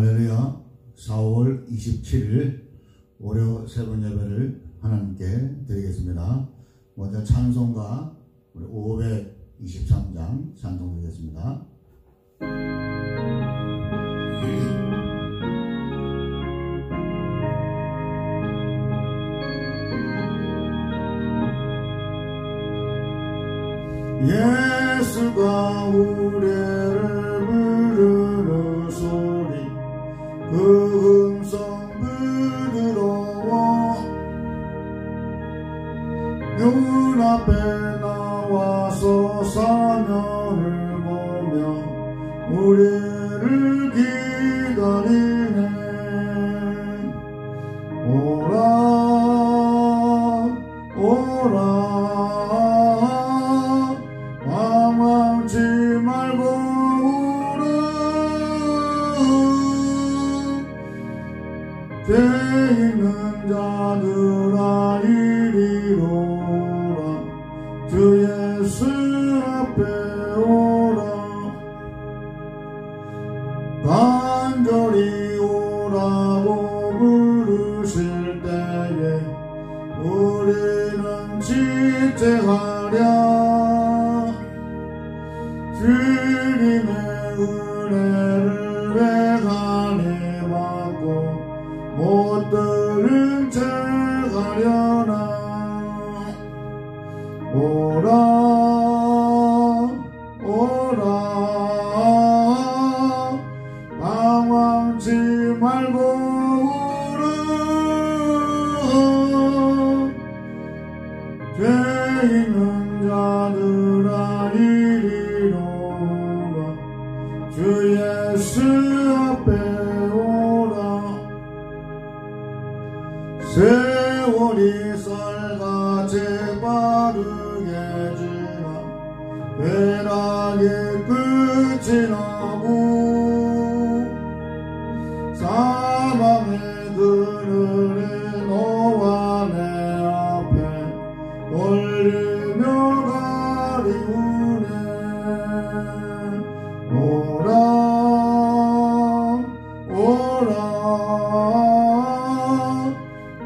할렐루야. 4월 27일 월요 새벽 예배를 하나님께 드리겠습니다. 먼저 찬송가 우리 523장 찬송 드리겠습니다. 예수가 우리를 부르는 소리 그 음성 부드러워 눈앞에 나와서 사면을 보며 우리를 기다리네. 오라 오라 망망치 말고 오라. 죄 있는 자들아 이리로라. 주 예수 앞에 오라. 간절히 오라고 부르실 때에 우리는 지체하랴. 주님의 은혜를 외간에 받고 못 들은 채 가려나. 오라 오라 방황치 말고 오라. 죄 있는 자들아 이리로라. 주 예수 앞에 오라. 세월이 쌀같이 빠르게 지나 쾌락이 끝이 나고 사망의 그늘이 너와 내 앞에 걸리며 가리우네. 오라 오라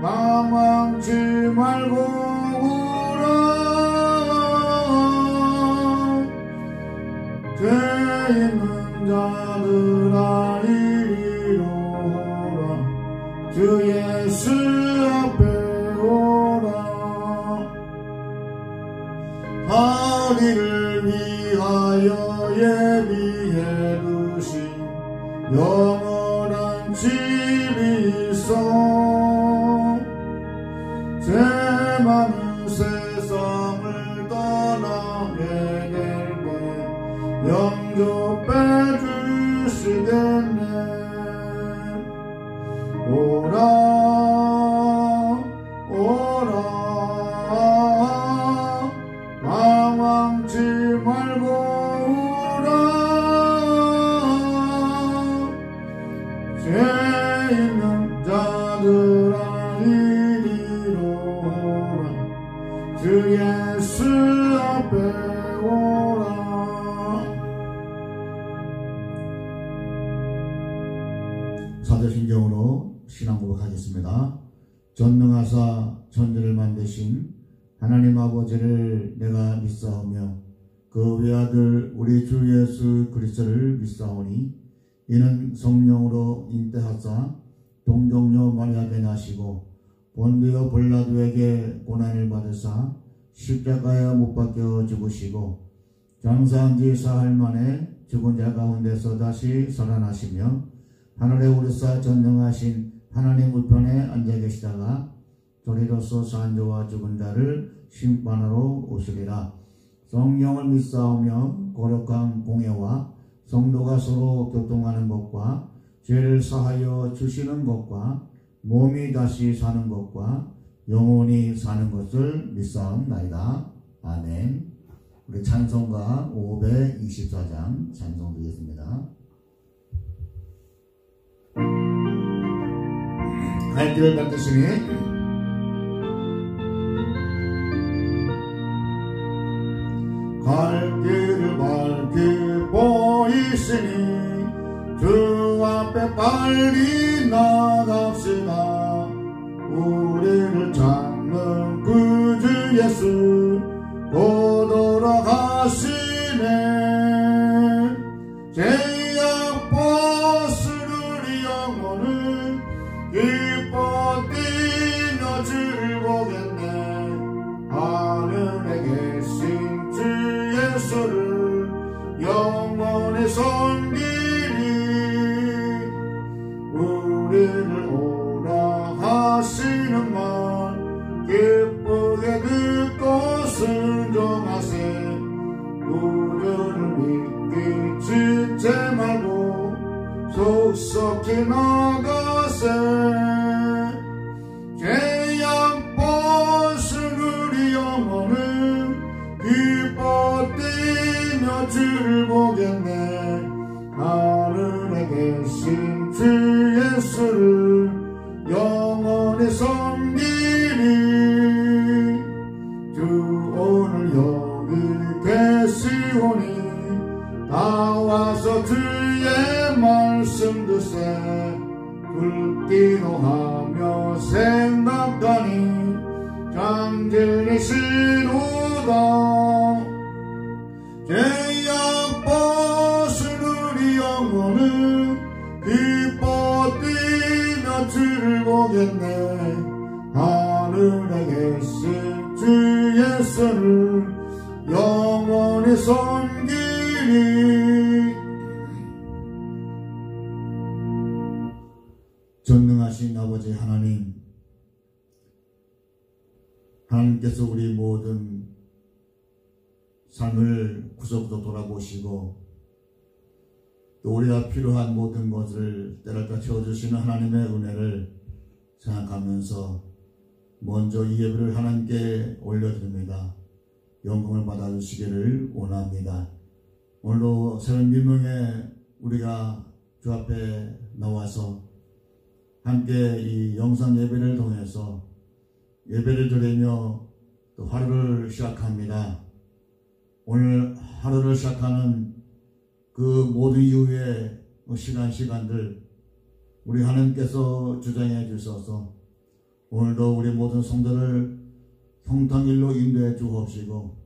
망망치 말고 오라. 죄 있는 자들아 이리로라. 주 예수 앞에 오라. 하리를 위하여 예비해 두신 영원한 집이 있어. 죄 많은 세상을 떠나게 될 때 영접해 주시겠네. 오라 오라 망망치 말고 오라. 죄 있는 자들아 이리로라. 주 예수 앞에 오라. 사도신경으로 신앙 고백하겠습니다. 전능하사 천지를 만드신 하나님 아버지를 내가 믿사오며 그 외아들 우리 주 예수 그리스도를 믿사오니 이는 성령으로 잉태하사 동정녀 마리아에게 나시고 본디오 빌라도에게 고난을 받으사 십자가에 못 박혀 죽으시고 장사한 지 사흘 만에 죽은 자 가운데서 다시 살아나시며 하늘에 오르사 전능하신 하나님 우편에 앉아 계시다가 저리로서 산자와 죽은 자를 심판하러 오시리라. 성령을 믿사오며 거룩한 공예와 성도가 서로 교통하는 것과 죄를 사하여 주시는 것과 몸이 다시 사는 것과 영원히 사는 것을 믿사옵나이다. 아멘. 우리 찬송가 524장 찬송 드리겠습니다. 갈 길을 닦으시니 갈 길을 밝히 보이시니 주 앞에 빨리 나갑시다. 우리를 찾는 그 주 예수 곧 돌아가시네. 죄악 벗으리 영혼은 기뻐 뛰며 즐거겠네. 하늘에 계신 주 예수를 영원히 섬기리. 우리를 오라 하시는 말 기쁘게 듣고 순종하세. 우리를 믿기 짓지 말고 속속히 나가세. 죄악 벗은 우리 영혼은 기뻐 뛰며 즐거겠네. 하늘에 계신 주 예수를 영원히 섬기리. 주 오늘 여기 계시오니 다 와서 주의 말씀 듣세. 불기도하며 생각하니 잠들리시로다. 죄악 벗은 우리 영혼은 기뻐 뛰며 즐거겠네. 하늘에 계신 주 예수를 영원히 섬기리. 전능하신 아버지 하나님, 하나님께서 우리 모든 삶을 구석구석 돌아보시고 또 우리가 필요한 모든 것을 때를 채워주시는 하나님의 은혜를 생각하면서 먼저 이 예배를 하나님께 올려드립니다. 영광을 받아주시기를 원합니다. 오늘도 새벽 민명에 우리가 주 앞에 나와서 함께 이 영상 예배를 통해서 예배를 드리며 또 하루를 시작합니다. 오늘 하루를 시작하는 그 모든 이후의 시간들 우리 하나님께서 주장해 주셔서 오늘도 우리 모든 성도를 평탄길로 인도해 주옵시고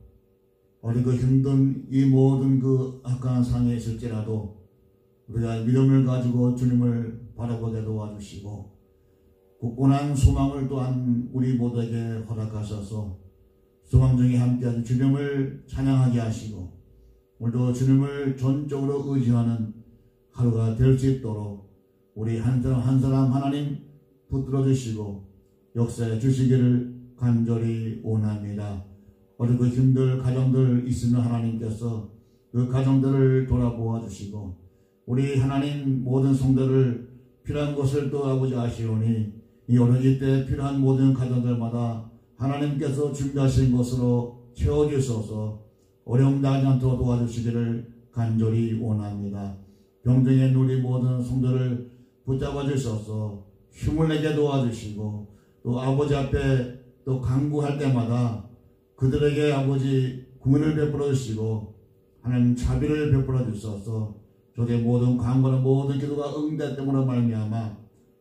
어리고 힘든 이 모든 그 악한 상황에 있을지라도 우리가 믿음을 가지고 주님을 바라보게 도와주시고 굳건한 소망을 또한 우리 모두에게 허락하셔서 소망 중에 함께하는 주님을 찬양하게 하시고 오늘도 주님을 전적으로 의지하는 하루가 될 수 있도록 우리 한 사람 한 사람 하나님 붙들어 주시고 역사해 주시기를 간절히 원합니다. 어리고 힘들 가정들 있으면 하나님께서 그 가정들을 돌아보아 주시고 우리 하나님 모든 성도를 필요한 것을 또 아버지 아시오니 이 오늘 이때 필요한 모든 가정들마다 하나님께서 준비하신 것으로 채워주셔서 어려움 나지 않도록 도와주시기를 간절히 원합니다. 병중에 우리 모든 성도를 붙잡아 주셔서 힘을 내게 도와주시고 또 아버지 앞에 또 간구할 때마다 그들에게 아버지 구원을 베풀어 주시고 하나님 자비를 베풀어 주셔서 저의 모든 간구는 모든 기도가 응답됨으로 말미암아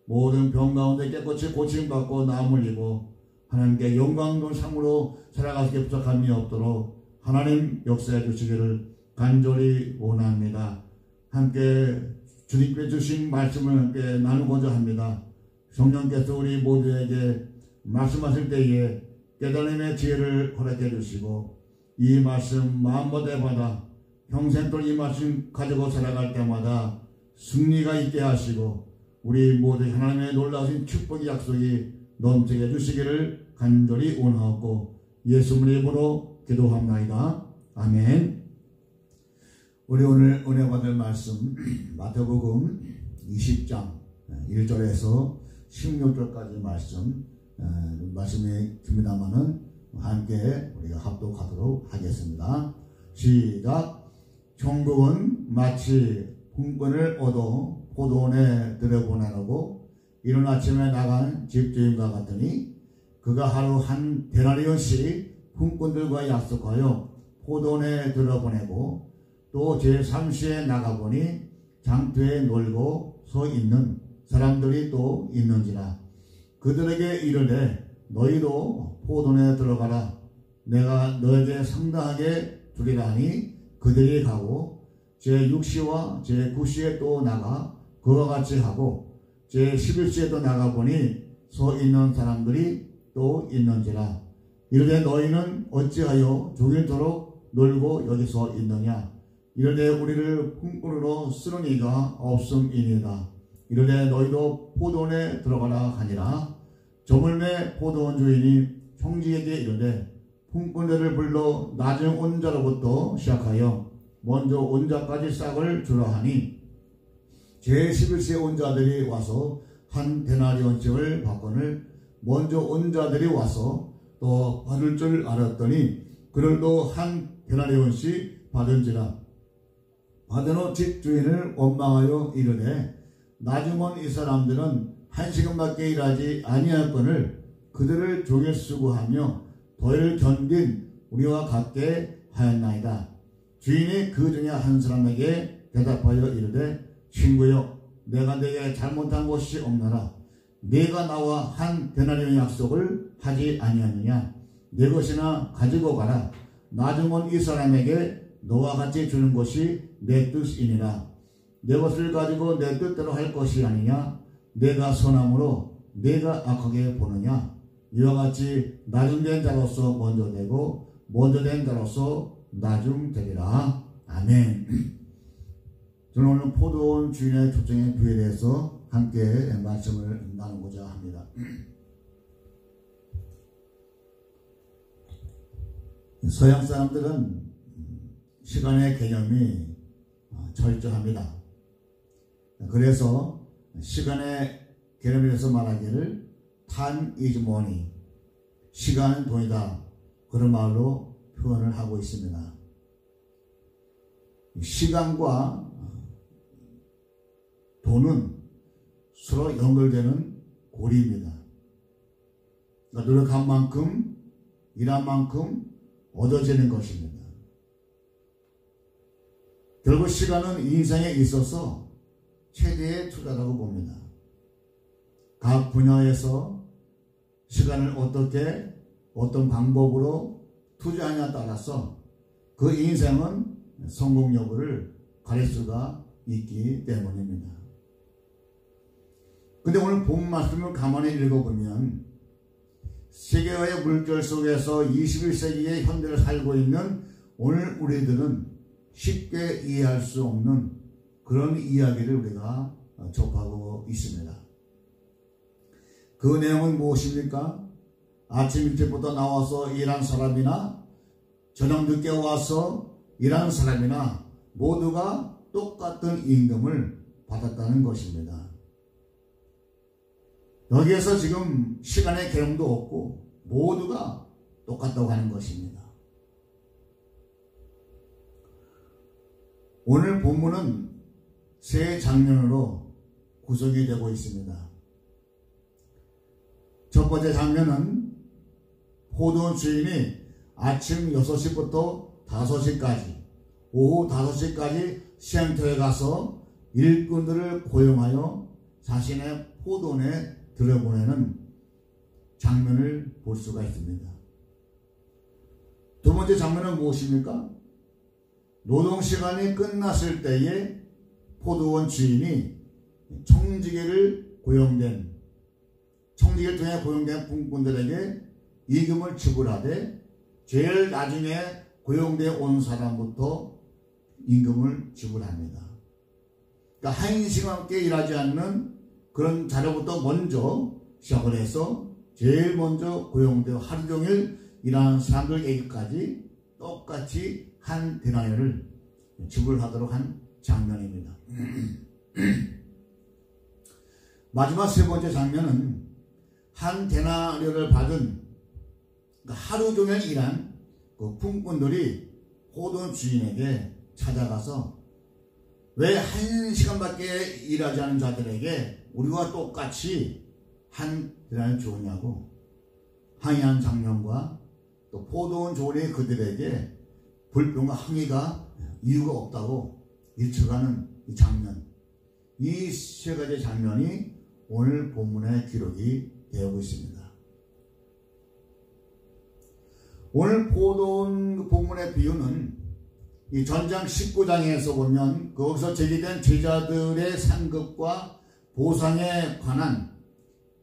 모든 병 가운데 깨끗이 고침받고 남 흘리고 하나님께 영광스러운 삶으로 살아갈 수 있게 부족함이 없도록 하나님 역사해 주시기를 간절히 원합니다. 함께 주님께 주신 말씀을 함께 나누고자 합니다. 성령께서 우리 모두에게 말씀하실 때에 깨달음의 지혜를 허락해 주시고 이 말씀 마음껏 받아 평생도록 이 말씀 가지고 살아갈 때마다 승리가 있게 하시고 우리 모두 하나님의 놀라우신 축복의 약속이 넘치게 해주시기를 간절히 원하고 예수님의 이름으로 기도합니다. 아멘. 우리 오늘 은혜 받을 말씀 마태복음 20장 1절에서 16절까지 말씀이 듭니다만은 함께 우리가 합독하도록 하겠습니다. 시작. 천국은 마치 품꾼을 얻어 포도원에 들여보내라고 이른 아침에 나간 집주인과 같으니 그가 하루 한 데나리온씩 품꾼들과 약속하여 포도원에 들여보내고 또 제3시에 나가보니 장터에 놀고 서 있는 사람들이 또 있는지라. 그들에게 이르되 너희도 포도원에 들어가라. 내가 너에게 상당하게 주리라 하니 그들이 가고 제6시와 제9시에 또 나가 그와 같이 하고 제11시에 또 나가보니 서 있는 사람들이 또 있는지라. 이르되 너희는 어찌하여 종일토록 놀고 여기 서 있느냐. 이르되 우리를 품꾼으로 쓰는 이가 없음이니이다. 이르되 너희도 포도원에 들어가라 하니라. 저물매 포도원 주인이 형제에게 이르되 품꾼들을 불러 나중 온 자로부터 시작하여 먼저 온 자까지 싹을 주라 하니 제11시에 온 자들이 와서 한 데나리온씩을 받거늘 먼저 온 자들이 와서 또 받을 줄 알았더니 그들도 한 데나리온씩 받은지라. 받은 후 집주인을 원망하여 이르되 나중 온 이 사람들은 한 시간밖에 일하지 아니할거늘 그들을 종일 수고하며 더위를 견딘 우리와 같게 하였나이다. 주인이 그 중에 한 사람에게 대답하여 이르되 친구여 내가 네게 잘못한 것이 없노라. 네가 나와 한 데나리온 약속을 하지 아니하느냐. 네 것이나 가지고 가라. 나중 온 이 사람에게 너와 같이 주는 것이 내 뜻이니라. 내 것을 가지고 내 뜻대로 할 것이 아니냐. 내가 선함으로 내가 악하게 보느냐. 이와 같이 나중된 자로서 먼저 되고 먼저 된 자로서 나중되리라. 아멘. 저는 오늘 포도원 주인의 초청의 부에 대해서 함께 말씀을 나누고자 합니다. 서양 사람들은 시간의 개념이 철저합니다. 그래서 시간의 개념에 대해서 말하기를 Time is money, 시간은 돈이다, 그런 말로 표현을 하고 있습니다. 시간과 돈은 서로 연결되는 고리입니다. 그러니까 노력한 만큼 일한 만큼 얻어지는 것입니다. 결국 시간은 인생에 있어서 최대의 투자라고 봅니다. 각 분야에서 시간을 어떻게 어떤 방법으로 투자하냐에 따라서 그 인생은 성공 여부를 가릴 수가 있기 때문입니다. 근데 오늘 본 말씀을 가만히 읽어보면 세계화의 물결 속에서 21세기의 현대를 살고 있는 오늘 우리들은 쉽게 이해할 수 없는 그런 이야기를 우리가 접하고 있습니다. 그 내용은 무엇입니까? 아침 일찍부터 나와서 일한 사람이나 저녁 늦게 와서 일하는 사람이나 모두가 똑같은 임금을 받았다는 것입니다. 여기에서 지금 시간의 개념도 없고 모두가 똑같다고 하는 것입니다. 오늘 본문은 세 장면으로 구성이 되고 있습니다. 첫 번째 장면은 포도원 주인이 아침 6시부터 5시까지 오후 5시까지 쉼터에 가서 일꾼들을 고용하여 자신의 포도원에 들여보내는 장면을 볼 수가 있습니다. 두 번째 장면은 무엇입니까? 노동시간이 끝났을 때에 포도원 주인이 청지기를 통해 고용된 품꾼들에게 이금을 지불하되 제일 나중에 고용되어 온 사람부터 임금을 지불합니다. 그러니까 1시간밖에 일하지 않는 그런 자료부터 먼저 시작을 해서 제일 먼저 고용되어 하루 종일 일하는 사람들에게까지 똑같이 한 데나리온을 지불하도록 한 장면입니다. 마지막 세 번째 장면은 한 데나리온을 받은 하루 종일 일한 그 품꾼들이 포도원 주인에게 찾아가서 왜 1시간밖에 일하지 않은 자들에게 우리와 똑같이 한 데나리온을 주었냐고 항의한 장면과 또 포도원 주인이 그들에게 불평과 항의가 이유가 없다고 일축하는 이 장면, 이 세 가지 장면이 오늘 본문에 기록이 되고 있습니다. 오늘 보던 본문의 비유는 이 전장 19장에서 보면 거기서 제기된 제자들의 상급과 보상에 관한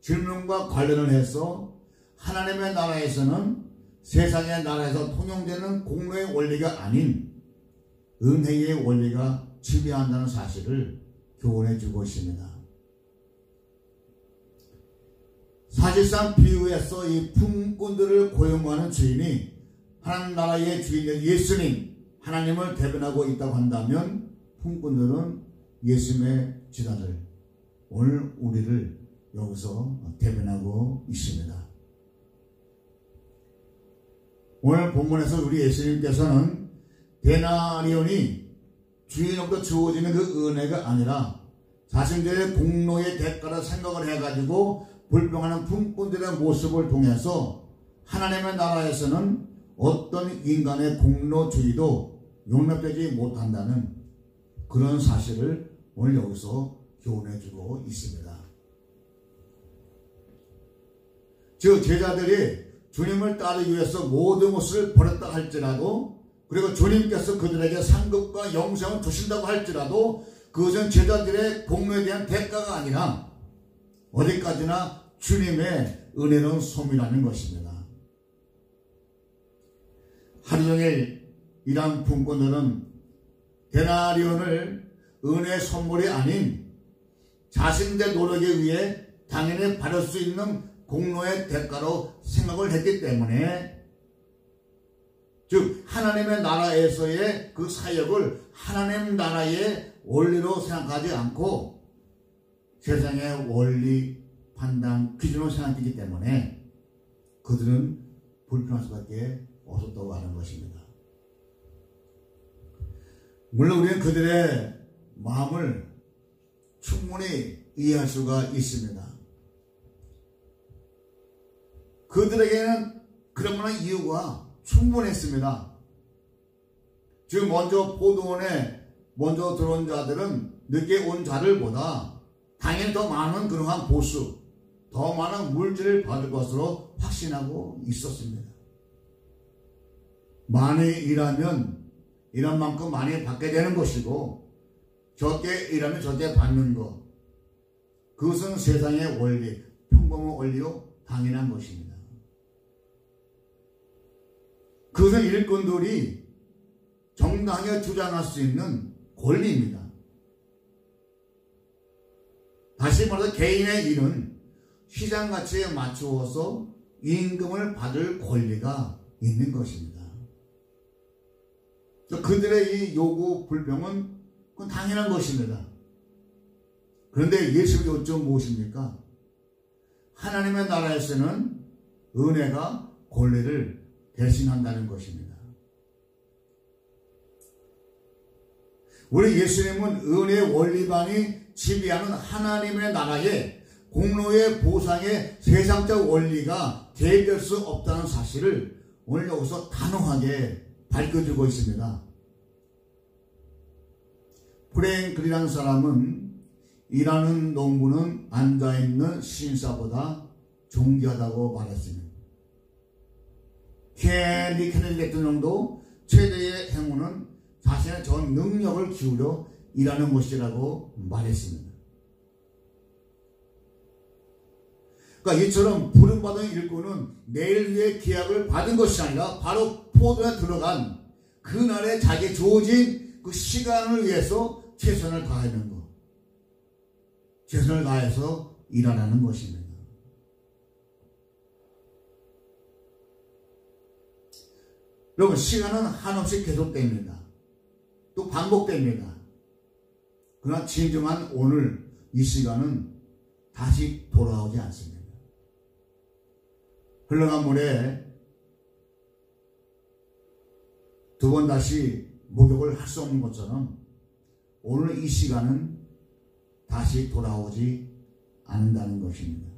질문과 관련을 해서 하나님의 나라에서는 세상의 나라에서 통용되는 공로의 원리가 아닌 은혜의 원리가 지배한다는 사실을 교훈해 주고 있습니다. 사실상 비유에서 이 품꾼들을 고용하는 주인이 하나님 나라의 주인인 예수님, 하나님을 대변하고 있다고 한다면 품꾼들은 예수님의 제자들, 오늘 우리를 여기서 대변하고 있습니다. 오늘 본문에서 우리 예수님께서는 데나리온이 주인으로부터 주어지는 그 은혜가 아니라 자신들의 공로의 대가를 생각을 해가지고 불평하는 품꾼들의 모습을 통해서 하나님의 나라에서는 어떤 인간의 공로주의도 용납되지 못한다는 그런 사실을 오늘 여기서 교훈해주고 있습니다. 즉 제자들이 주님을 따르기 위해서 모든 것을 버렸다 할지라도, 그리고 주님께서 그들에게 상급과 영생을 주신다고 할지라도 그것은 제자들의 공로에 대한 대가가 아니라 어디까지나 주님의 은혜로운 솜이라는 것입니다. 하루 종일 일한 품꾼들은 데나리온을 은혜의 선물이 아닌 자신들의 노력에 의해 당연히 받을 수 있는 공로의 대가로 생각을 했기 때문에, 즉 하나님의 나라에서의 그 사역을 하나님 나라의 원리로 생각하지 않고 세상의 원리, 판단, 기준으로 생각했기 때문에 그들은 불평할 수밖에 없었다고 하는 것입니다. 물론 우리는 그들의 마음을 충분히 이해할 수가 있습니다. 그들에게는 그런 만한 이유가 충분했습니다. 즉 먼저 포도원에 먼저 들어온 자들은 늦게 온 자들보다 당연히 더 많은 그러한 보수, 더 많은 물질을 받을 것으로 확신하고 있었습니다. 많이 일하면 일한 만큼 많이 받게 되는 것이고, 적게 일하면 적게 받는 것, 그것은 세상의 원리, 평범한 원리로 당연한 것입니다. 그것은 일꾼들이 정당하게 주장할 수 있는 권리입니다. 다시 말해서 개인의 일은 시장 가치에 맞추어서 임금을 받을 권리가 있는 것입니다. 그들의 이 요구 불평은 그건 당연한 것입니다. 그런데 예수의 요점 무엇입니까? 하나님의 나라에서는 은혜가 권리를 대신한다는 것입니다. 우리 예수님은 은혜의 원리만이 지배하는 하나님의 나라에 공로의 보상의 세상적 원리가 대비할 수 없다는 사실을 오늘 여기서 단호하게 밝혀주고 있습니다. 프랭클이라는 사람은 일하는 농부는 앉아있는 신사보다 존귀하다고 말했습니다. 케네디 대통령도 최대의 행운은 자신의 전 능력을 기울여 일하는 것이라고 말했습니다. 그러니까 이처럼 부름받은 일꾼은 내일 위해 계약을 받은 것이 아니라 바로 포도에 들어간 그날에 자기에 주어진 그 시간을 위해서 최선을 다하는 것, 최선을 다해서 일하라는 것입니다. 여러분, 시간은 한없이 계속됩니다. 또 반복됩니다. 그러나 진정한 오늘 이 시간은 다시 돌아오지 않습니다. 흘러간 물에 두 번 다시 목욕을 할 수 없는 것처럼 오늘 이 시간은 다시 돌아오지 않는다는 것입니다.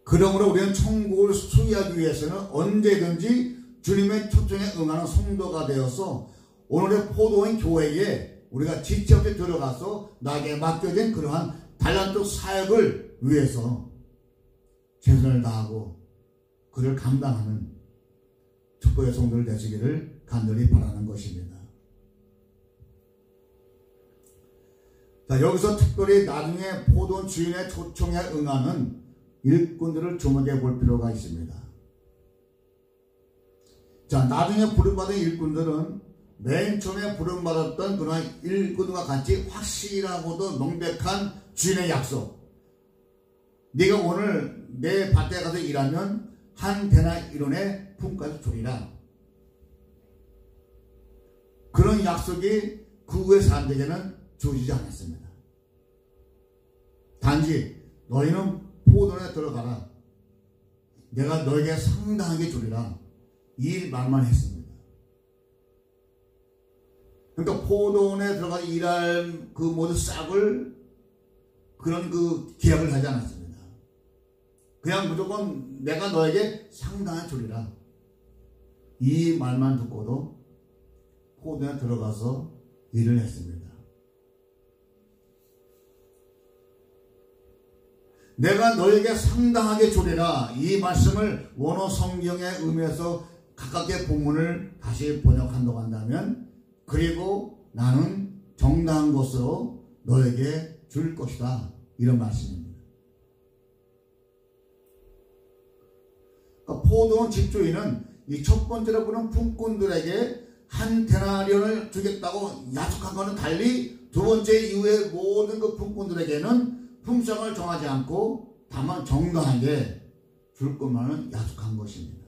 그러므로 우리는 천국을 소유하기 위해서는 언제든지 주님의 초청에 응하는 성도가 되어서 오늘의 포도원 교회에 우리가 지체 없이 들어가서 나에게 맡겨진 그러한 달란트 사역을 위해서 최선을 다하고 그를 감당하는 축복의 성도들 되시기를 간절히 바라는 것입니다. 자, 여기서 특별히 나중에 포도원 주인의 초청에 응하는 일꾼들을 주목해 볼 필요가 있습니다. 자, 나중에 부름받은 일꾼들은 맨 처음에 부름받았던 그런 일꾼과 같이 확실하고도 명백한 주인의 약속. 네가 오늘 내 밭에 가서 일하면 한 데나 1원의 품값을 주리라. 그런 약속이 그 후의 사람들에게는 주어지지 않았습니다. 단지 너희는 포도원에 들어가라. 내가 너에게 상당하게 주리라. 이 말만 했습니다. 그러니까 포도원에 들어가 일할 그 모든 싹을 그런 그 계약을 하지 않았습니다. 그냥 무조건 내가 너에게 상당히 주리라. 이 말만 듣고도 포도원에 들어가서 일을 했습니다. 내가 너에게 상당하게 주리라. 이 말씀을 원어 성경의 의미에서 가깝게 본문을 다시 번역한다고 한다면, 그리고 나는 정당한 것으로 너에게 줄 것이다. 이런 말씀입니다. 그러니까 포도원 집주인은 이 첫 번째로 보는 품꾼들에게 한 데나리온을 주겠다고 약속한 것은 달리 두 번째 이후에 모든 그 품꾼들에게는 품성을 정하지 않고 다만 정당하게 줄 것만은 약속한 것입니다.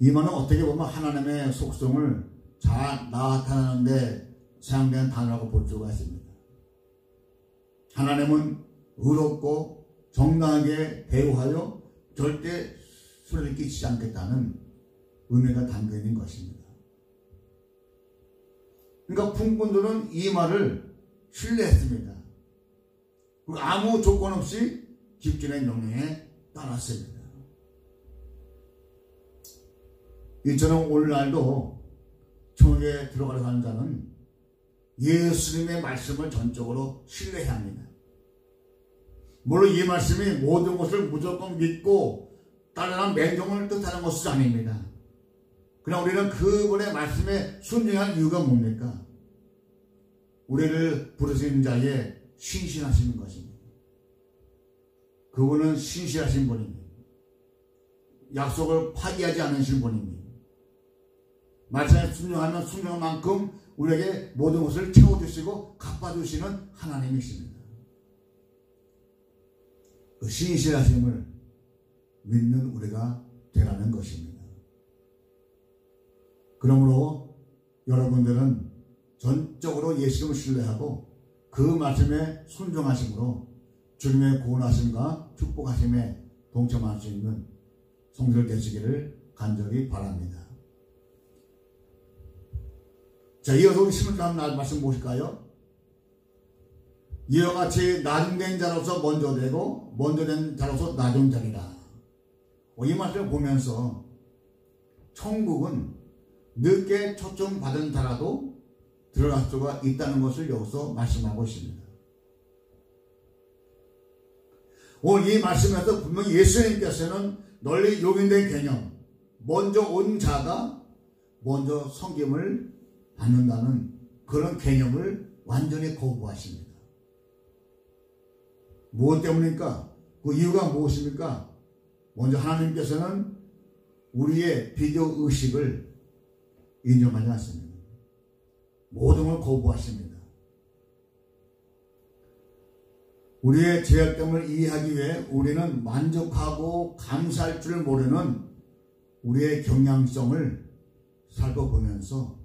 이 말은 어떻게 보면 하나님의 속성을 잘 나타내는데 사용된 단어라고 볼 수가 있습니다. 하나님은 의롭고 정당하게 대우하여 절대 손해를 끼치지 않겠다는 의미가 담겨 있는 것입니다. 그러니까 품꾼들은 이 말을 신뢰했습니다. 그리고 아무 조건 없이 집주인의 명령에 따랐습니다. 이처럼 오늘날도 천국에 들어가려 하는 자는 예수님의 말씀을 전적으로 신뢰해야 합니다. 물론 이 말씀이 모든 것을 무조건 믿고 따르는 맹종을 뜻하는 것은 아닙니다. 그러나 우리는 그분의 말씀에 순종할 이유가 뭡니까? 우리를 부르신 자의 신실하신 것입니다. 그분은 신실하신 분입니다. 약속을 파기하지 않으신 분입니다. 말씀에 순종하면 순종한 만큼 우리에게 모든 것을 채워주시고 갚아주시는 하나님이십니다. 그 신실하심을 믿는 우리가 되라는 것입니다. 그러므로 여러분들은 전적으로 예수님을 신뢰하고 그 말씀에 순종하심으로 주님의 구원하심과 축복하심에 동참할 수 있는 성도들 되시기를 간절히 바랍니다. 자, 이어서 우리 11절 말씀 보실까요? 이와 같이 나중된 자로서 먼저 되고 먼저 된 자로서 나중 되리라. 이 말씀을 보면서 천국은 늦게 초청받은 자라도 들어갈 수가 있다는 것을 여기서 말씀하고 있습니다. 오늘 이 말씀에서 분명히 예수님께서는 널리 용인된 개념, 먼저 온 자가 먼저 섬김을 받는다는 그런 개념을 완전히 거부하십니다. 무엇 때문입니까? 그 이유가 무엇입니까? 먼저 하나님께서는 우리의 비교 의식을 인정하지 않습니다. 모든 걸 거부하십니다. 우리의 죄악됨을 이해하기 위해 우리는 만족하고 감사할 줄 모르는 우리의 경향성을 살펴보면서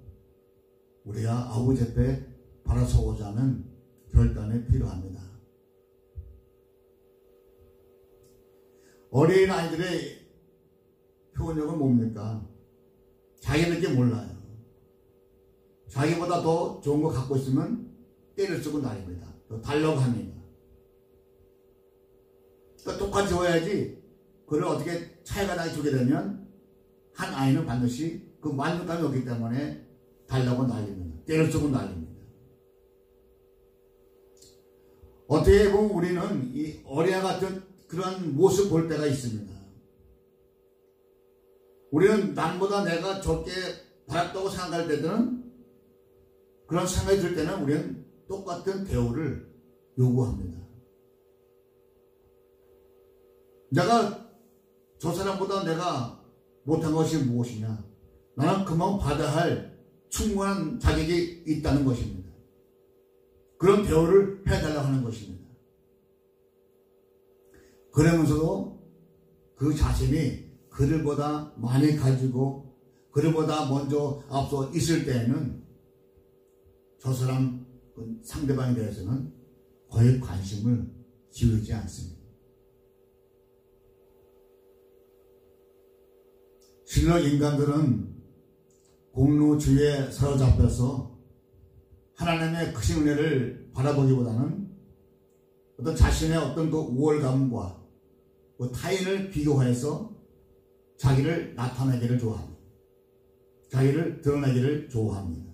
우리가 아버지 앞에 바라서고자 하는 결단이 필요합니다. 어린아이들의 표현력은 뭡니까? 자기들께 몰라요. 자기보다 더 좋은 거 갖고 있으면 때를 쓰고 다닙니다. 또 달라고 합니다. 그러니까 똑같이 줘야지 그걸 어떻게 차이가 나게 주게 되면 한 아이는 반드시 그 만족감이 없기 때문에 달라고 난립니다. 때를 쓰고 난립니다. 어떻게 보면 우리는 이 어린아 같은 그런 모습 볼 때가 있습니다. 우리는 남보다 내가 적게 받았다고 생각할 때는, 그런 생각이 들 때는 우리는 똑같은 대우를 요구합니다. 내가 저 사람보다 내가 못한 것이 무엇이냐? 나는 그만 받아야 할 충분한 자격이 있다는 것입니다. 그런 대우를 해달라고 하는 것입니다. 그러면서도 그 자신이 그들보다 많이 가지고 그들보다 먼저 앞서 있을 때에는 저 사람 상대방에 대해서는 거의 관심을 기울이지 않습니다. 실로 인간들은 공로주의에 사로잡혀서 하나님의 크신 은혜를 바라보기보다는 어떤 자신의 어떤 그 우월감과 그 타인을 비교해서 자기를 나타내기를 좋아합니다. 자기를 드러내기를 좋아합니다.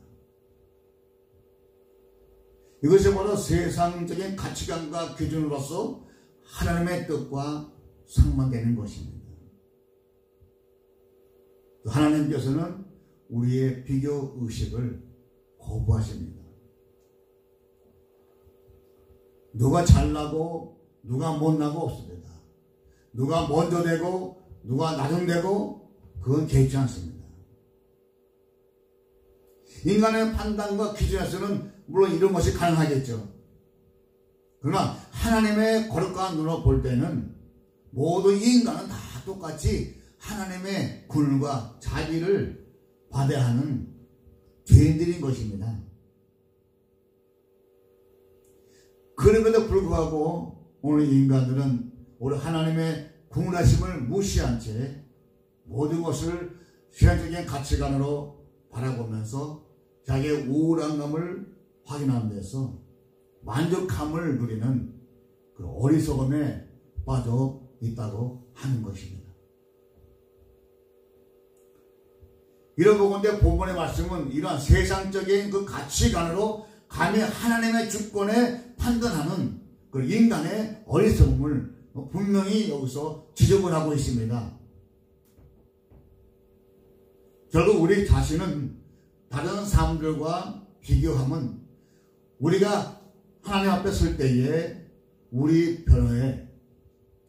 이것이 바로 세상적인 가치관과 기준으로서 하나님의 뜻과 상반되는 것입니다. 하나님께서는 우리의 비교 의식을 거부하십니다. 누가 잘나고 누가 못나고 없습니다. 누가 먼저 되고 누가 나중되고 그건 개의치 않습니다. 인간의 판단과 기준에서는 물론 이런 것이 가능하겠죠. 그러나 하나님의 거룩한 눈으로 볼 때는 모든 인간은 다 똑같이 하나님의 군과 자비를 받아야 하는 죄인들인 것입니다. 그럼에도 불구하고 오늘 인간들은 우리 하나님의 궁휼하심을 무시한 채 모든 것을 세상적인 가치관으로 바라보면서 자기의 우울한 감을 확인하는 데서 만족감을 누리는 그 어리석음에 빠져 있다고 하는 것입니다. 이런 부분인데 본문의 말씀은 이러한 세상적인 그 가치관으로 감히 하나님의 주권에 판단하는 그 인간의 어리석음을 분명히 여기서 지적을 하고 있습니다. 결국 우리 자신은 다른 사람들과 비교하면 우리가 하나님 앞에 설 때에 우리 변호에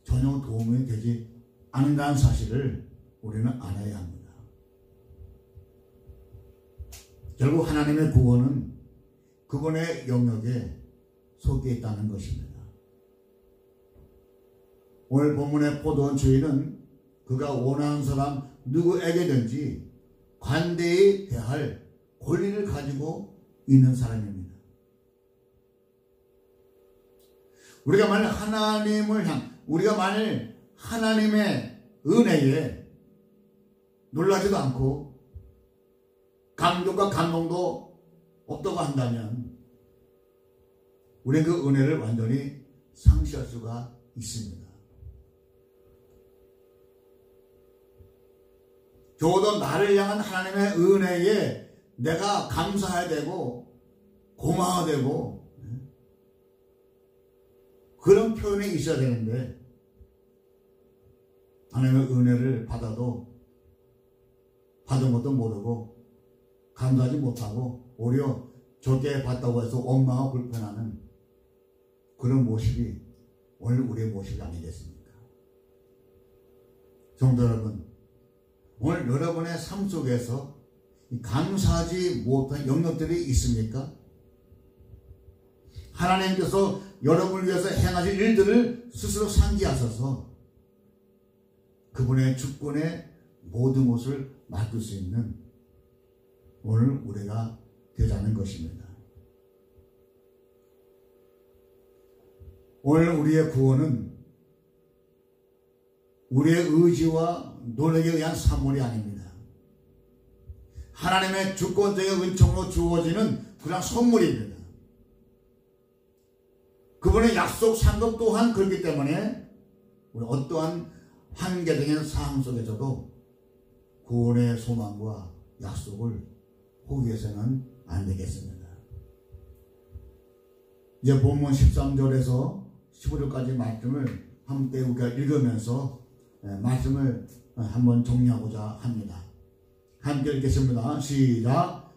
전혀 도움이 되지 않는다는 사실을 우리는 알아야 합니다. 결국 하나님의 구원은 그분의 영역에 속해 있다는 것입니다. 오늘 본문의 포도원 주인은 그가 원하는 사람 누구에게든지 관대히 대할 권리를 가지고 있는 사람입니다. 우리가 만일 하나님의 은혜에 놀라지도 않고 감격과 감동도 없다고 한다면 우리는 그 은혜를 완전히 상실할 수가 있습니다. 적어도 나를 향한 하나님의 은혜에 내가 감사해야 되고 고마워야 되고 그런 표현이 있어야 되는데 하나님의 은혜를 받아도 받은 것도 모르고 감사하지 못하고 오히려 적게 받다고 해서 원망하고 불편하는 그런 모습이 오늘 우리의 모습이 아니겠습니까? 성도 여러분, 오늘 여러분의 삶 속에서 감사하지 못한 영역들이 있습니까? 하나님께서 여러분을 위해서 행하실 일들을 스스로 상기하셔서 그분의 주권의 모든 것을 맡을 수 있는 오늘 우리가 되자는 것입니다. 오늘 우리의 구원은 우리의 의지와 노력에 의한 산물이 아닙니다. 하나님의 주권적인 은총으로 주어지는 그런 선물입니다. 그분의 약속 상급 또한 그렇기 때문에 우리 어떠한 한계적인 상황 속에서도 구원의 소망과 약속을 포기해서는 안 되겠습니다. 이제 본문 13절에서 15절까지 말씀을 함께 우리가 읽으면서 말씀을 한번 정리하고자 합니다. 함께 읽겠습니다. 시작.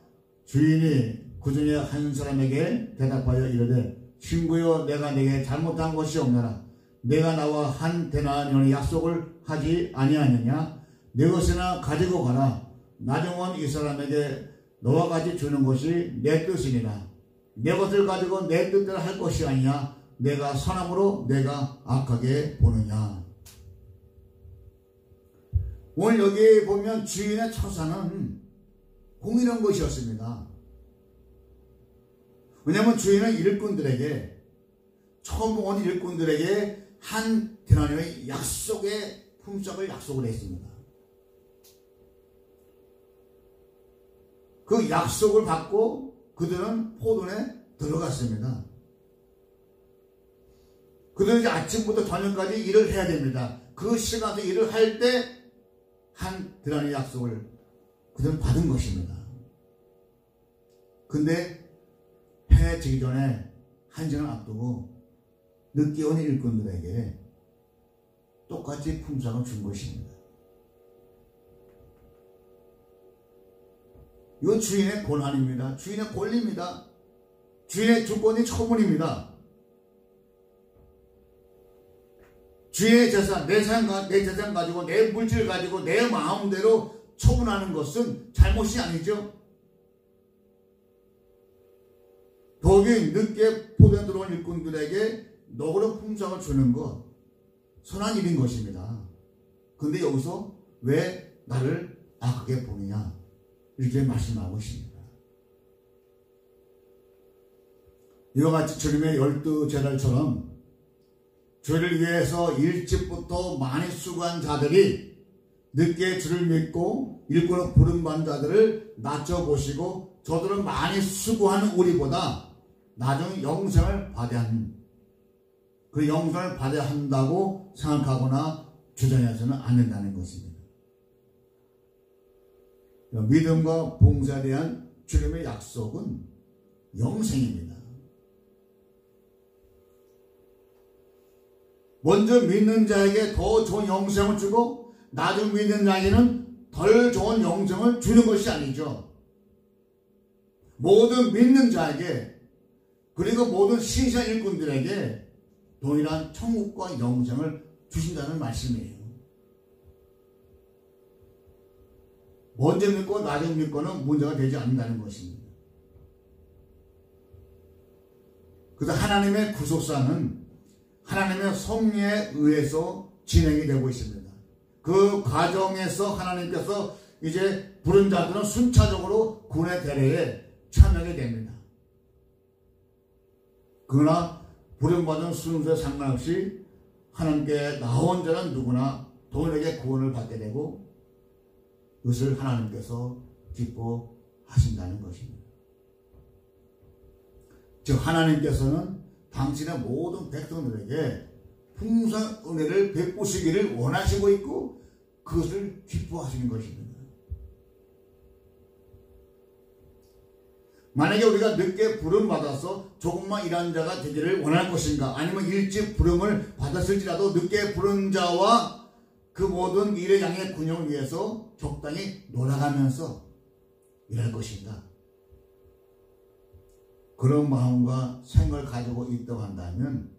주인이 그 중에 한 사람에게 대답하여 이르되 친구여 내가 내게 잘못한 것이 없노라. 내가 나와 한 데나리온의 약속을 하지 아니하느냐. 내 것이나 가지고 가라. 나중은 이 사람에게 너와 같이 주는 것이 내 뜻이니라. 내 것을 가지고 내 뜻대로 할 것이 아니냐. 내가 선함으로 내가 악하게 보느냐. 오늘 여기 보면 주인의 처사는 공의로운 것이었습니다. 왜냐하면 주인은 일꾼들에게, 처음 온 일꾼들에게 한 데나리온의 약속의 품삯을 약속을 했습니다. 그 약속을 받고 그들은 포도원에 들어갔습니다. 그들은 이제 아침부터 저녁까지 일을 해야 됩니다. 그 시간에 일을 할 때 한 데나리온의 약속을 그들은 받은 것입니다. 근데 해 지기 전에 한 시간 앞두고 늦게 온 일꾼들에게 똑같이 품삯을 준 것입니다. 이건 주인의 권한입니다. 주인의 권리입니다. 주인의 주권이 처분입니다. 주인의 재산, 내 재산 가지고 내 물질 가지고 내 마음대로 처분하는 것은 잘못이 아니죠. 더욱이 늦게 포도에 들어온 일꾼들에게 너그러 품삯을 주는 것, 선한 일인 것입니다. 근데 여기서 왜 나를 악하게 보느냐 이렇게 말씀하고 있습니다. 이와 같이 주님의 12제자들처럼 주를 위해서 일찍부터 많이 수고한 자들이 늦게 주를 믿고 일꾼을 부름받은 자들을 낮춰보시고 저들은 많이 수고하는 우리보다 나중에 영생을 받아야 하는, 그 영생을 받아야 한다고 생각하거나 주장해서는 안 된다는 것입니다. 믿음과 봉사에 대한 주님의 약속은 영생입니다. 먼저 믿는 자에게 더 좋은 영생을 주고 나중 믿는 자에게는 덜 좋은 영생을 주는 것이 아니죠. 모든 믿는 자에게, 그리고 모든 신실한 일꾼들에게 동일한 천국과 영생을 주신다는 말씀이에요. 먼저 믿고 나중 믿고는 문제가 되지 않는다는 것입니다. 그래서 하나님의 구속사는 하나님의 섭리에 의해서 진행이 되고 있습니다. 그 과정에서 하나님께서 이제 부른 자들은 순차적으로 군의 대례에 참여하게 됩니다. 그러나 부름받은 순서에 상관없이 하나님께 나온 자는 누구나 동일하게 구원을 받게 되고 그것을 하나님께서 기뻐하신다는 것입니다. 즉 하나님께서는 당신의 모든 백성들에게 풍성한 은혜를 베푸시기를 원하시고 있고 그것을 기뻐하시는 것입니다. 만약에 우리가 늦게 부름받아서 조금만 일한 자가 되기를 원할 것인가, 아니면 일찍 부름을 받았을지라도 늦게 부른 자와 그 모든 일의 양의 균형을 위해서 적당히 놀아가면서 일할 것인가, 그런 마음과 생각을 가지고 있다고 한다면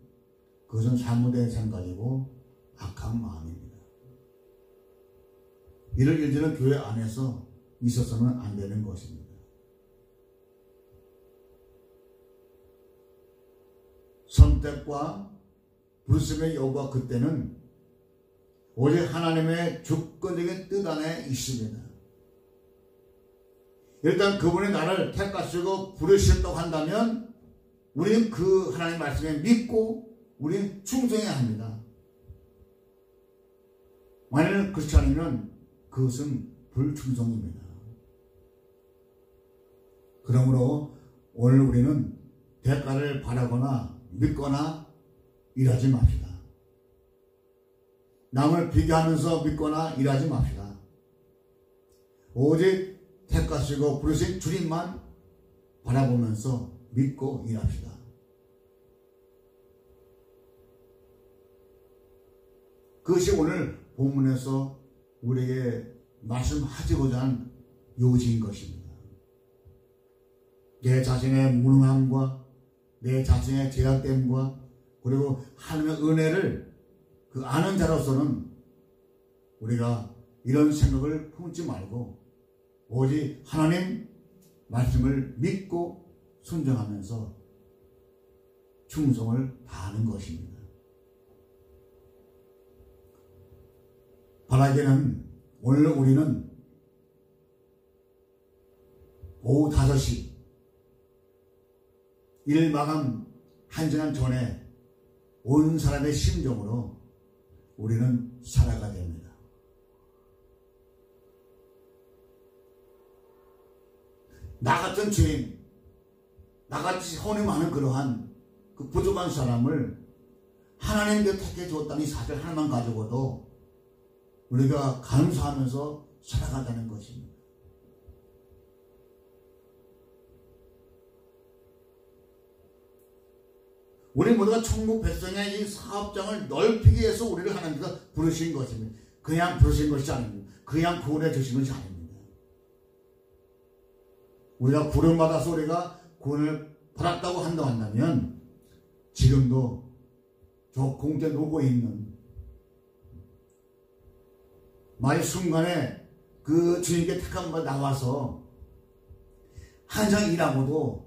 그것은 잘못된 생각이고 악한 마음입니다. 이를 일들은 교회 안에서 있어서는 안 되는 것입니다. 선택과 부르심의 여부가 그때는 오직 하나님의 주권적인 뜻 안에 있습니다. 일단 그분이 나를 택하시고 부르셨다고 한다면 우리는 그 하나님의 말씀에 믿고 우리는 충성해야 합니다. 만약 그렇지 않으면 그것은 불충성입니다. 그러므로 오늘 우리는 대가를 바라거나 믿거나 일하지 맙시다. 남을 비교하면서 믿거나 일하지 맙시다. 오직 택하시고 부르신 주님만 바라보면서 믿고 일합시다. 그것이 오늘 본문에서 우리에게 말씀하시고자 한 요지인 것입니다. 내 자신의 무능함과 내 자신의 제약됨과 그리고 하나님의 은혜를 그 아는 자로서는 우리가 이런 생각을 품지 말고 오직 하나님 말씀을 믿고 순종하면서 충성을 다하는 것입니다. 바라기는 오늘 우리는 오후 5시 일 마감 1시간 전에 온 사람의 심정으로 우리는 살아가야 됩니다. 나 같은 죄인, 나같이 혼이 많은 그러한 그 부족한 사람을 하나님께 택해 주었다는 이 사실 하나만 가지고도 우리가 감사하면서 살아간다는 것입니다. 우리 모두가 천국 백성의 이 사업장을 넓히기 위해서 우리를 하나님께서 부르신 것입니다. 그냥 부르신 것이 아닙니다. 그냥 구원해 주신 것이 아닙니다. 우리가 구원받아서 우리가 구원을 받았다고 한다면 지금도 저 공중에 놓고 있는 말 순간에 그 주님께 택한 바 나와서 한상 일하고도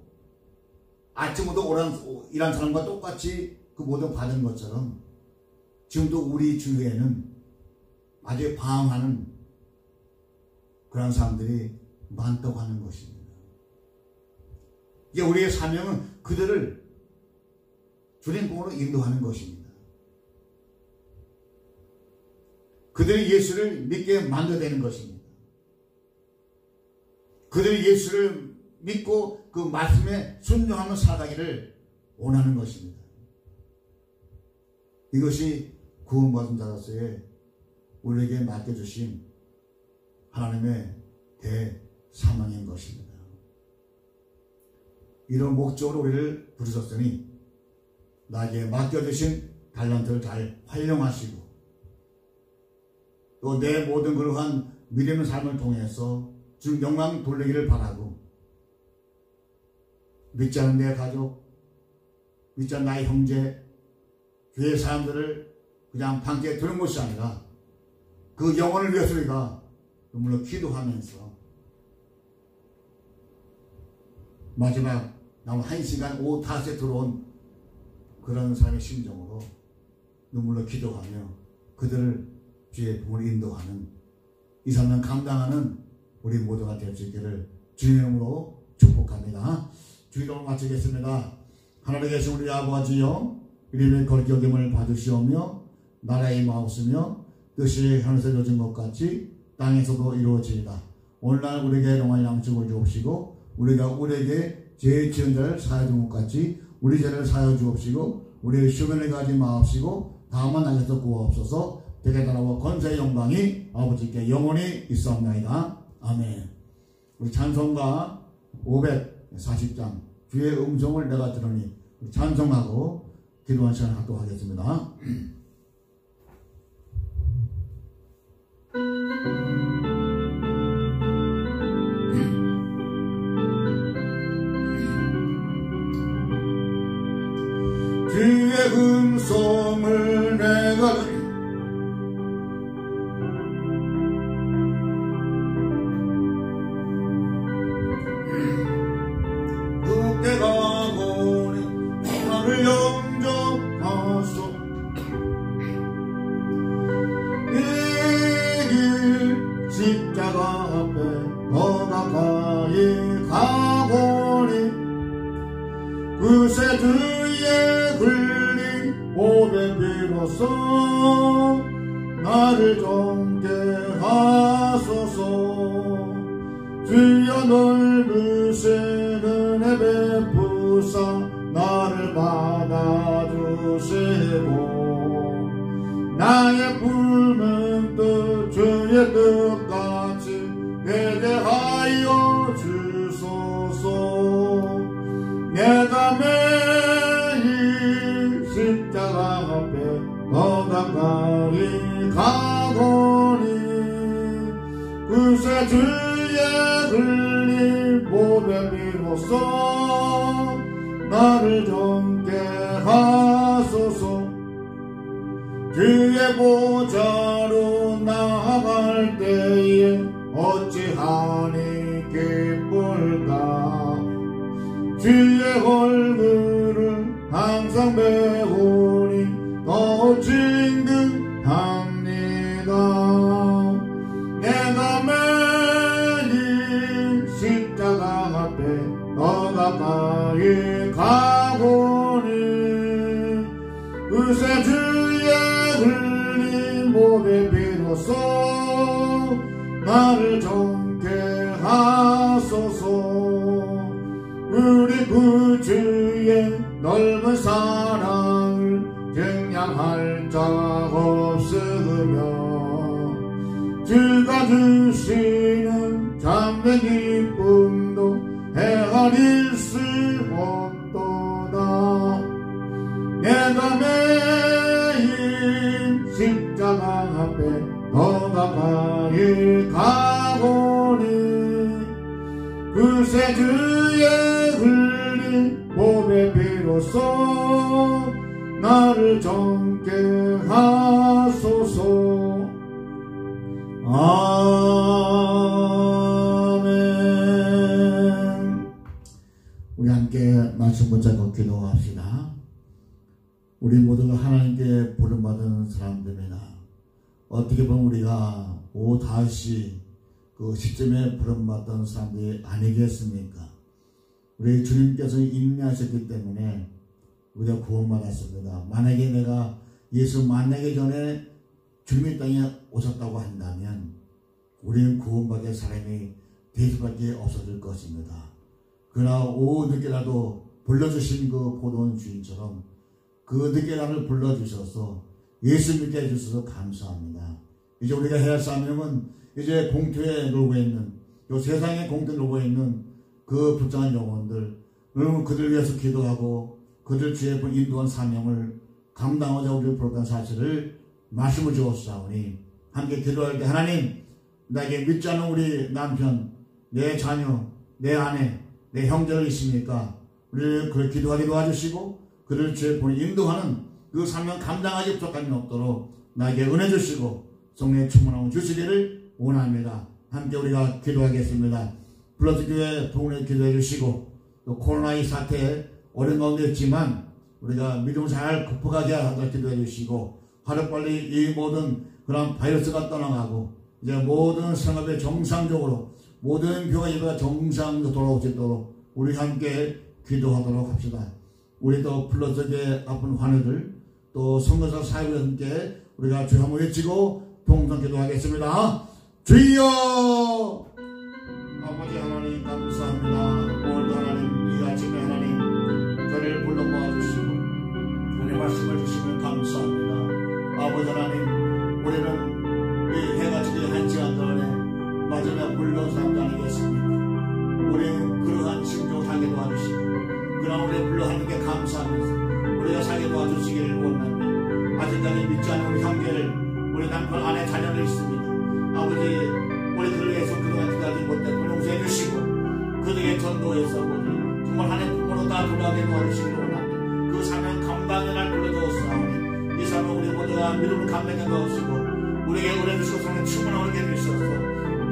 아침부터 일한 사람과 똑같이 그 모든 받은 것처럼 지금도 우리 주위에는 아주 방황하는 그런 사람들이 많다고 하는 것입니다. 이게 우리의 사명은 그들을 주님으로 인도하는 것입니다. 그들이 예수를 믿게 만들어내는 것입니다. 그들이 예수를 믿고 그 말씀에 순종하며 살아가기를 원하는 것입니다. 이것이 구원받은 자로서의 우리에게 맡겨주신 하나님의 대사명인 것입니다. 이런 목적으로 우리를 부르셨으니 나에게 맡겨주신 달란트를 잘 활용하시고 또 내 모든 그러한 믿음의 삶을 통해서 주 영광 돌리기를 바라고 믿지 않는 내 가족, 믿지 않는 나의 형제, 교회 사람들을 그냥 방치해 두는 것이 아니라 그 영혼을 위해서 우리가 눈물로 기도하면서 마지막 남은 1시간 오후 5시에 들어온 그런 삶의 심정으로 눈물로 기도하며 그들을 주의 품으로 인도하는 이 삶을 감당하는 우리 모두가 될 수 있기를 주의 이름으로 축복합니다. 주기도를 마치겠습니다. 하늘에 계신 우리 아버지여, 이름의 거룩히 여김을 받으시오며 나라의 임하옵시며 뜻이 하늘에서 이루어진 것 같이 땅에서도 이루어지이다. 오늘날 우리에게 영원한 양식을 주옵시고 우리가 우리에게 죄 지은 자를 사하여 준 것 같이 우리 죄를 사하여 주옵시고 우리의 시험에 가지 마옵시고 다만 나에서 구하옵소서. 대개 나라와 권세의 영광이 아버지께 영원히 있사옵나이다. 아멘. 우리 찬송가 540장 주의 음성을 내가 들으니 찬송하고 기도한 시간 갖도록 하겠습니다. 주의 음성을 내가 들으니 그새 주의 흘린 보배 비로소 나를 정케 하소서. 주여 넓으신 은혜 베푸사 나를 받아주시고 나의 붉은 뜻 주의 뜻같이 내게 주의 흘린 몸에 비로소 나를 정케 하소서. 주의 보좌로 나아갈 때에 어찌하니 기쁠까. 주의 얼굴을 항상 배우니 더 진득합니다. 내가 매일 십자가 앞에 더 가까이 가보니 그새 주의 흘린 몸에 비로소 나를 정케 하소서. 우리 구주의 넓은 사랑을 증량할 자 없으며 주가 주시는 참된 기쁨도 헤아릴 수 없도다. 내가 매일 십자가 앞에 더 가까이 가보니 그새 주의 흘린 몸에 비로소 나를 정케 하소서. 아멘. 우리 함께 말씀 붙잡고 기도합시다. 우리 모두가 하나님께 부름받은 사람들입니다. 어떻게 보면 우리가 다시 그 시점에 부름받던 사람들이 아니겠습니까? 우리 주님께서 인내하셨기 때문에 우리가 구원받았습니다. 만약에 내가 예수 만나기 전에 주님의 땅에 오셨다고 한다면 우리는 구원받을 사람이 될 수밖에 없어질 것입니다. 그러나 오후 늦게라도 불러주신 그 보도원 주인처럼 그 늦게 나를 불러주셔서 예수 믿게 해주셔서 감사합니다. 이제 우리가 해야 할 사명은 이제 공터에 놀고 있는, 이 세상에 공터에 놀고 있는 그 불쌍한 영혼들, 여러분 그들 위해서 기도하고 그들 주의 인도한 사명을 감당하자 우리를 부르는 사실을 말씀을 주었사오니 함께 기도할 때 하나님, 나에게 믿지 않는 우리 남편, 내 자녀, 내 아내, 내 형제를 있습니까? 우리를 그렇게 기도하게 도와주시고 그를 주의 본에 인도하는 그 사명 감당하지 부족함이 없도록 나에게 은혜 주시고 성령의 충만함을 주시기를 원합니다. 함께 우리가 기도하겠습니다. 블러드 교회 동네 기도해 주시고 또 코로나 이 사태에 어려운 가운데 있지만 우리가 믿음을 잘 극복하게 하도록 기도해 주시고 하루빨리 이 모든 그런 바이러스가 떠나가고 이제 모든 생활이 정상적으로 모든 교회 예배가 정상적으로 돌아올 수 있도록 우리 함께 기도하도록 합시다. 우리도 블러드의 아픈 환우들 또 선교사 사역과 함께 우리가 주여 한번 외치고 동성 기도하겠습니다. 주여! 아버지 하나님 감사합니다. 오늘도 하나님 이 아침에 하나님 저를 불러 모아주시고 하나님 말씀을 주시면 감사합니다. 아버지 하나님 우리는 이 해가 지기 1시간 전에 마지막 불러온 사람도 아니겠습니까? 우리는 그러한 심정을 살게 도와주시고 그러나 우리 불러 하나님께 감사하면서 우리가 살게 도와주시기를 원합니다. 아직까지 믿지 않는 우리 형제를 우리 남편 아내 자녀들 있습니다. 아버지 우리 그를 위해서 그동안 기다리지 못했고 용서해 주시고 그들에게 전도해서 아버지 정말 하나님 부모로 다 돌아가게 도와주시기를 원합니다. 그 사명 감당의 날 불러주었사오니 이 사명 우리 모두가 믿음을 감당해 넣으시고 우리에게 은혜 주시고 성령 충만함을给 주셔서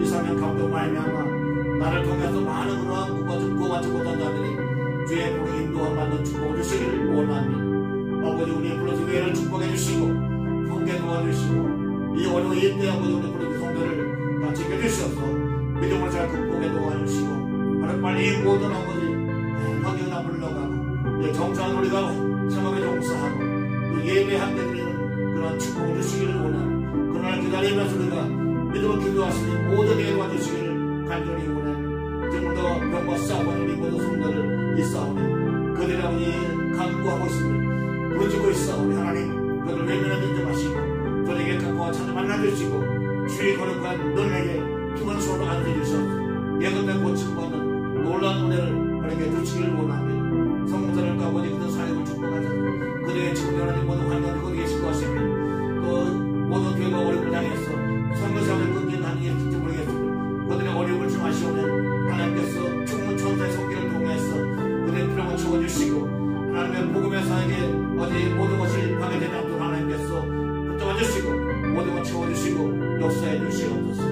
이 사명 감동 말미암아 나를 통해서 많은 그러한 구원받지 못한 자들이 주의 불의 인도와 만든 축복을 주시기를 원합니다. 아버지 우리의 불러진 교회를 축복해 주시고 함께 도와주시고 이 어려운 이때 아버지 우리 불러진 성도를 다 지켜주셔서 믿음을 잘 극복해 도와주시고 하루빨리 모든 아버지 확연한 물러가고 정상한 우리가 생업에 종사하고 또 예배 함께 드리는 그런 축복을 주시기를 원합니다. 그날 기다리면서 우리가 믿음을 기도하시니 모든 예 도와주시기를 간절히 원합니다. 지금도 병과 싸우는 우리 모든 성도를 있사오니 그들이 아버지 간구하고 있습니다. 부르짖고 있사오니 하나님 그들을 외면하지 마시고 저에게 갖고 찾아 만나주시고 주의 거룩한 너에게 기쁜 소로 앉아주셔서 예금의 고침받는 놀라운 은혜를 하나님께 주시기를 원합니다. 성도들을 아버지 그들 사역을 축복하자 그들의 지금 하나님 모든 환경을 거기 계실 것입니다. 또 모든 교회가 어려움을 당해서 선교사를 끊기는 하나님의 진짜 모르겠습니다. 그들의 역사해 주시옵소서.